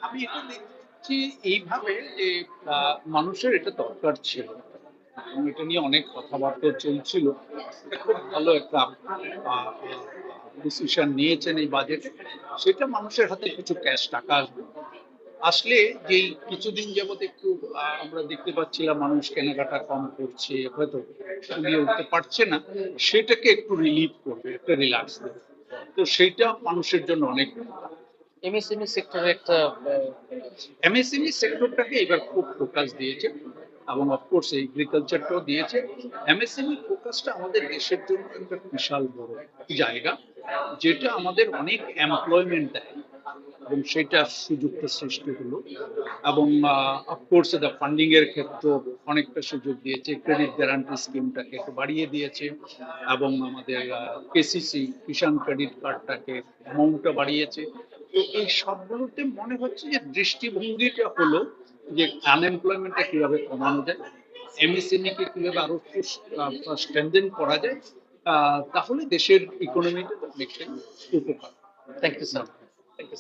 আমি এটা দেখছি এইভাবে যে মানুষের এটা দরকার ছিল এবং এটা নিয়ে অনেক কথাবার্তা চলছিল। এটা খুব ভালো একটা ডিসিশন নিয়েছেন এই বাজেটে। সেটা মানুষের হাতে কিছু ক্যাশ টাকা আসবে। আসলে যেই কিছুদিন যাবত একটু আমরা দেখতে পাচ্ছিলাম মানুষ কেনাকাটা কম করছে, হয়তো কুলিয়ে উঠতে পারছে না, সেটাকে একটু রিলিফ করবে, একটা রিল্যাক্স দেবে। তো সেইটা মানুষের জন্য অনেক ভালো। এমএসএমই সেক্টরে একটা এমএসএমই সেক্টরটাকে এবার খুব ফোকাস দিয়েছে এবং অফকোর্স এগ্রিকালচারটাও দিয়েছে। এমএসএমই ফোকাসটা আমাদের দেশের জন্য একটা বিশাল বড় জায়গা, যেটা আমাদের অনেক এমপ্লয়মেন্ট দেয় এবং সেটার সুযোগটা সৃষ্টি হলো। এবং অফকোর্স এটা ফান্ডিং এর ক্ষেত্রে অনেকটা সুযোগ দিয়েছে, ক্রেডিট গ্যারান্টি স্কিমটাকে একটু বাড়িয়ে দিয়েছে এবং আমাদের কেসিসি কিষাণ ক্রেডিট কার্ডটাকে অ্যামাউন্টটা বাড়িয়েছে। তো এই সবগুলোতে মনে হচ্ছে যে দৃষ্টিভঙ্গিটা হলো যে আনএমপ্লয়মেন্টটা কিভাবে কমানো যায়, এমএসএমই কে কিভাবে আরো স্ট্রেনথেন করা যায়, তাহলে দেশের ইকোনমিটা অনেকটাই উপকার। Thank you sir. Thank you.